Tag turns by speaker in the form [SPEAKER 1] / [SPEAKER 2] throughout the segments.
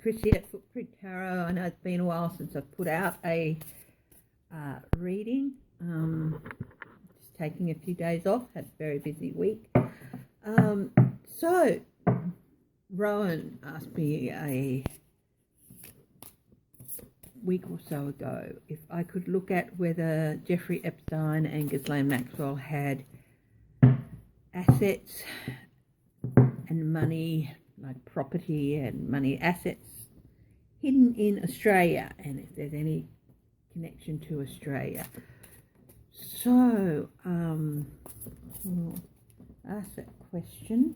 [SPEAKER 1] Chrissy at Footprint Tarot. I know it's been a while since I've put out a reading. Just taking a few days off, had a very busy week. So Rowan asked me a week or so ago if I could look at whether Jeffrey Epstein and Ghislaine Maxwell had assets and money, like property and money assets, hidden in Australia, and if there's any connection to Australia. So I'll ask that question.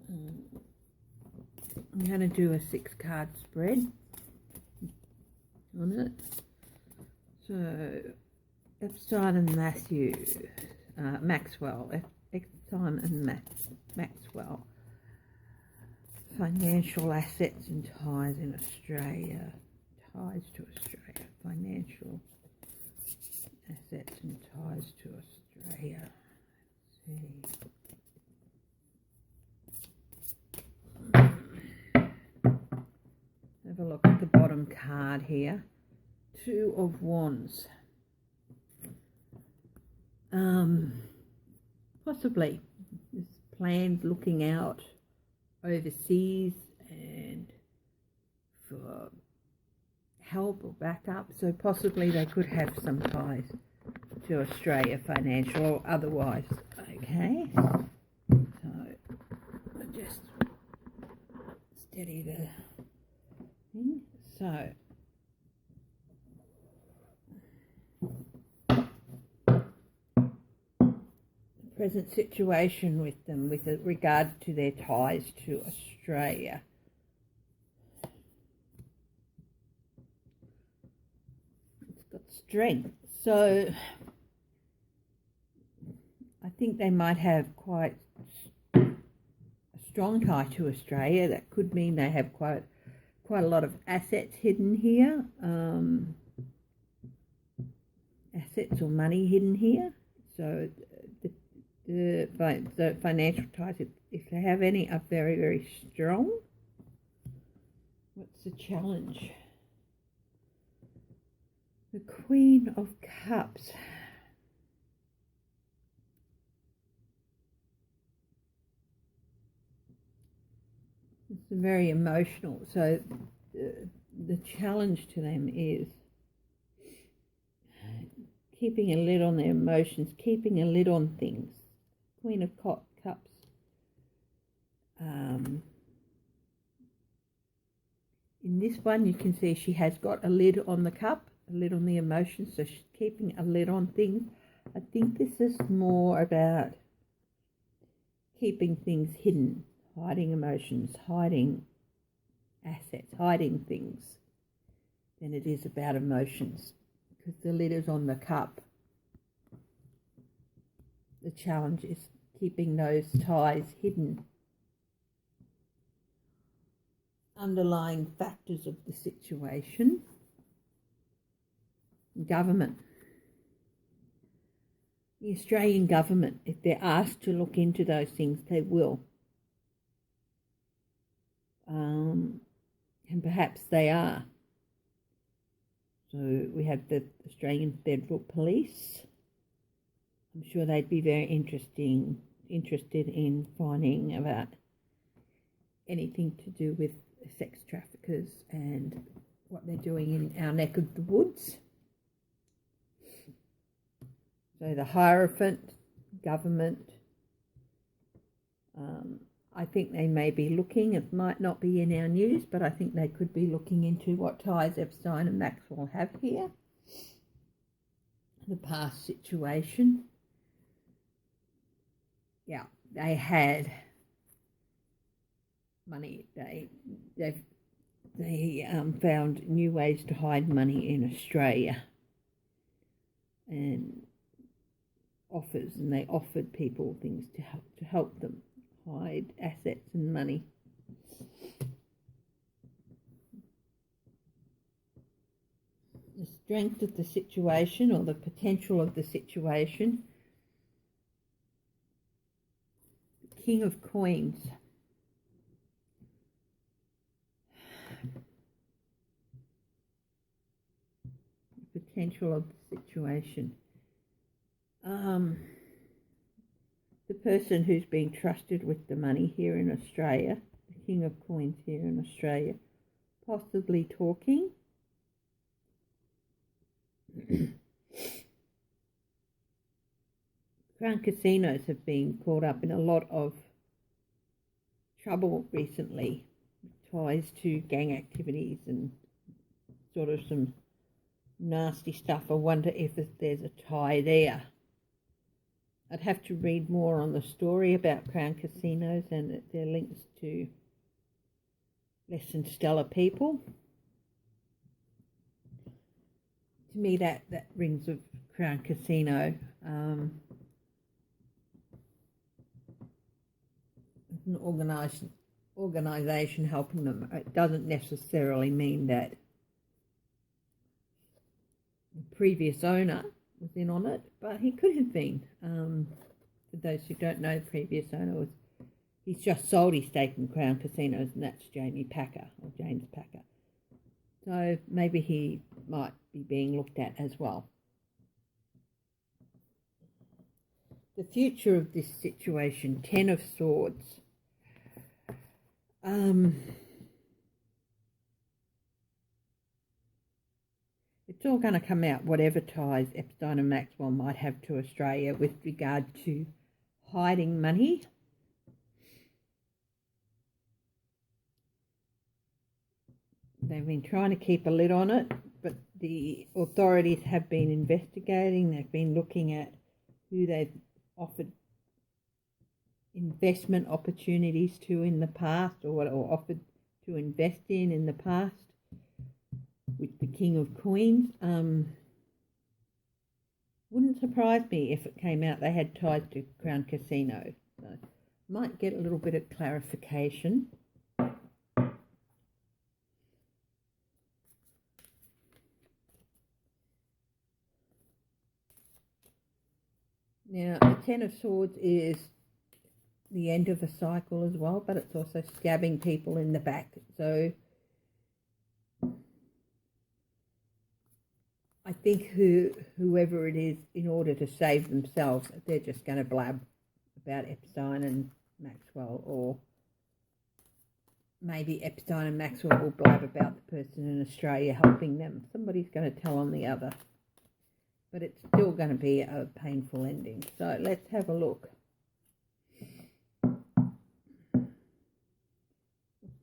[SPEAKER 1] I'm going to do a 6-card spread on it. So Epstein and Maxwell, Epstein and Maxwell, financial assets and ties in Australia, ties to Australia, financial assets and ties to Australia. Let's see. Have a look at the bottom card here. 2 of Wands. Possibly this plans looking out overseas and for help or backup. So possibly they could have some ties to Australia, financial or otherwise. Okay. So I'll just steady the thing. So present situation with them with regard to their ties to Australia. It's got strength. So I think they might have quite a strong tie to Australia. That could mean they have quite a lot of assets hidden here. Assets or money hidden here. So the financial ties, if they have any, are very, very strong. What's the challenge? The Queen of Cups. It's very emotional. So the challenge to them is keeping a lid on their emotions, keeping a lid on things. Queen of Cups. In this one, you can see she has got a lid on the cup, a lid on the emotions, so she's keeping a lid on things. I think this is more about keeping things hidden, hiding emotions, hiding assets, hiding things, than it is about emotions, because the lid is on the cup. The challenge is keeping those ties hidden. Underlying factors of the situation. Government. The Australian government, if they're asked to look into those things, they will. And perhaps they are. So we have the Australian Federal Police. I'm sure they'd be very interested in finding about anything to do with sex traffickers and what they're doing in our neck of the woods. So the Hierophant, government, I think they may be looking, it might not be in our news, but I think they could be looking into what ties Epstein and Maxwell have here. The past situation. Yeah, they had money. They found new ways to hide money in Australia, and they offered people things to help them hide assets and money. The strength of the situation, or the potential of the situation. King of Coins. potential of the situation. The person who's being trusted with the money here in Australia, the King of Coins here in Australia, possibly talking. Crown casinos have been caught up in a lot of trouble recently, ties to gang activities and sort of some nasty stuff. I wonder if there's a tie there. I'd have to read more on the story about Crown casinos and their links to less than stellar people. To me, that rings of Crown Casino. An organisation helping them. It doesn't necessarily mean that the previous owner was in on it, but he could have been. For those who don't know, the previous owner he's just sold his stake in Crown Casinos, and that's James Packer. So maybe he might be being looked at as well. The future of this situation, 10 of Swords. It's all going to come out, whatever ties Epstein and Maxwell might have to Australia with regard to hiding money. They've been trying to keep a lid on it, but the authorities have been investigating. They've been looking at who they've offered investment opportunities to in the past, or offered to invest in the past, with the King of Coins. Wouldn't surprise me if it came out they had ties to Crown Casino. So might get a little bit of clarification. Now, the 10 of Swords is the end of a cycle as well, but it's also stabbing people in the back. So I think whoever it is, in order to save themselves, they're just going to blab about Epstein and Maxwell, or maybe Epstein and Maxwell will blab about the person in Australia helping them. Somebody's going to tell on the other. But it's still going to be a painful ending. So let's have a look. Let's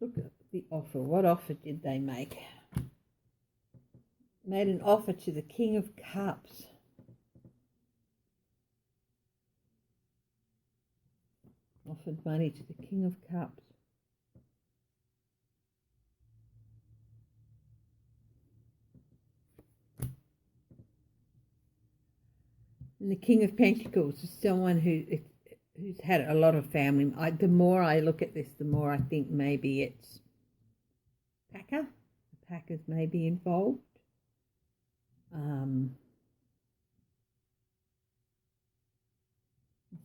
[SPEAKER 1] look at the offer. What offer did they make? Made an offer to the King of Cups. Offered money to the King of Cups. And the King of Pentacles is someone who's had a lot of family. The more I look at this, the more I think maybe it's Packer. The Packers may be involved.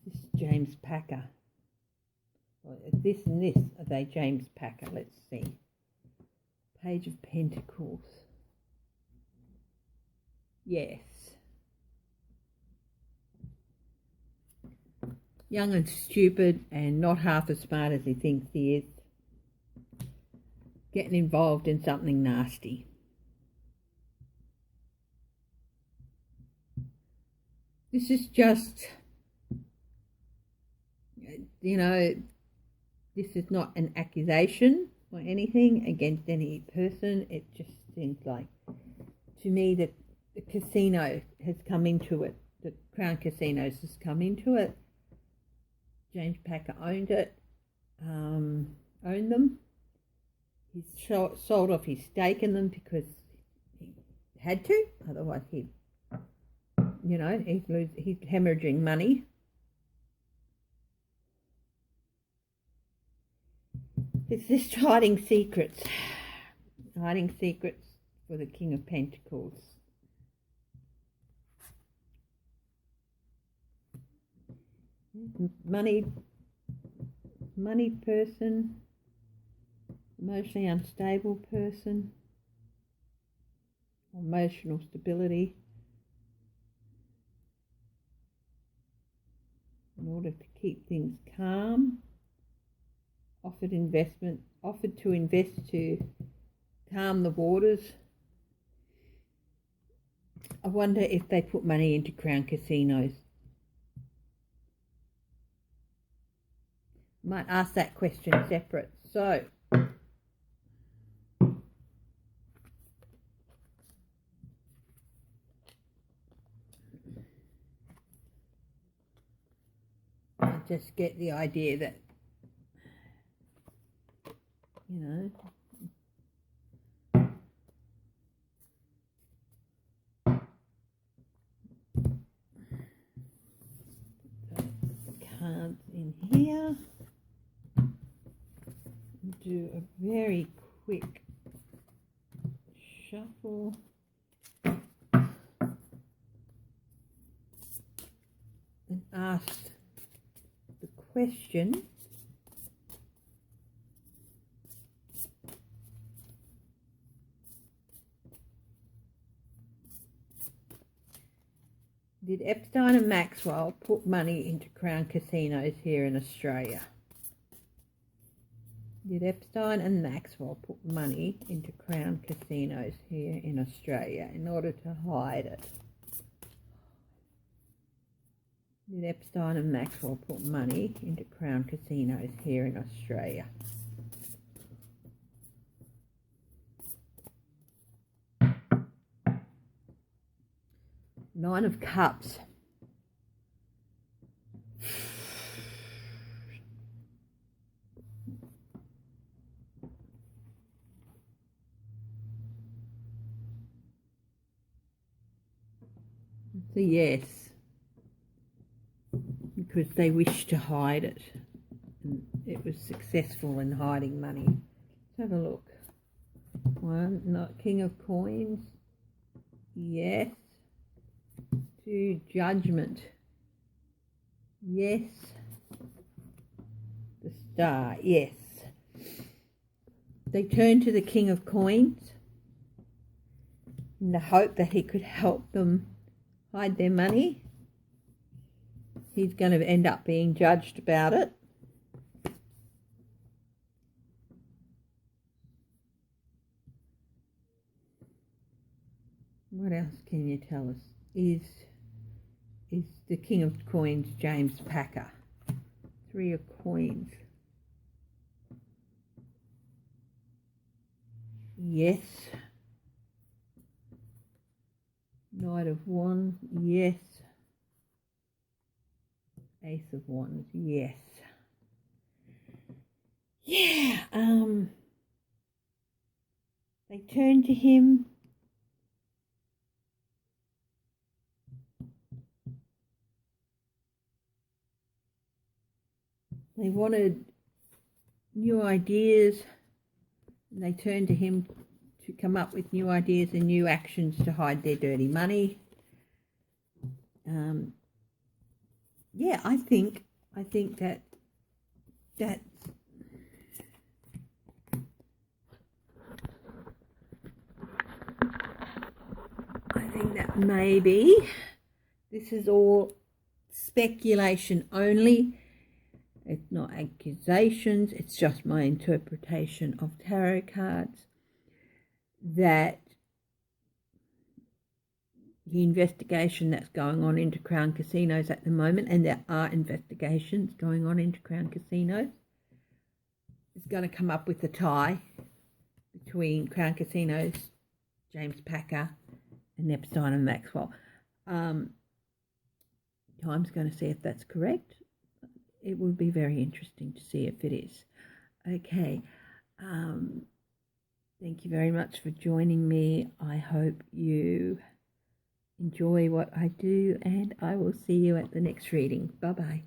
[SPEAKER 1] This is James Packer. Well, this and this, are they James Packer? Let's see. Page of Pentacles. Yes. Young and stupid and not half as smart as he thinks he is. Getting involved in something nasty. This is just, this is not an accusation or anything against any person. It just seems like, to me, that the casino has come into it. The Crown Casinos has come into it. James Packer owned it, owned them. He's sold off his stake in them because he had to, otherwise he's hemorrhaging money. It's just hiding secrets for the King of Pentacles. Money person, emotionally unstable person, emotional stability in order to keep things calm. Offered to invest to calm the waters. I wonder if they put money into Crown casinos. Might ask that question separate. So, I just get the idea that, you know, cards in here. Do a very quick shuffle. And ask the question, did Epstein and Maxwell put money into Crown casinos here in Australia? Did Epstein and Maxwell put money into Crown casinos here in Australia in order to hide it? Did Epstein and Maxwell put money into Crown casinos here in Australia? Nine of Cups. So yes, because they wished to hide it. And it was successful in hiding money. Let's have a look. One, not King of Coins. Yes. Two, Judgment. Yes. The Star. Yes. They turned to the King of Coins in the hope that he could help them hide their money. He's going to end up being judged about it. What else can you tell us? Is the King of Coins James Packer? Three of Coins. Yes. Knight of Wands. Yes. Ace of Wands. Yes. Yeah. They turned to him. They wanted new ideas. And they turned to him to come up with new ideas and new actions to hide their dirty money. Yeah, I think that maybe this is all speculation only. It's not accusations, it's just my interpretation of tarot cards, that the investigation that's going on into Crown casinos at the moment, and there are investigations going on into Crown casinos, is going to come up with a tie between Crown casinos, James Packer, and Epstein and Maxwell. Time's going to see if that's correct. It will be very interesting to see if it is. Okay. Thank you very much for joining me. I hope you enjoy what I do, and I will see you at the next reading. Bye-bye.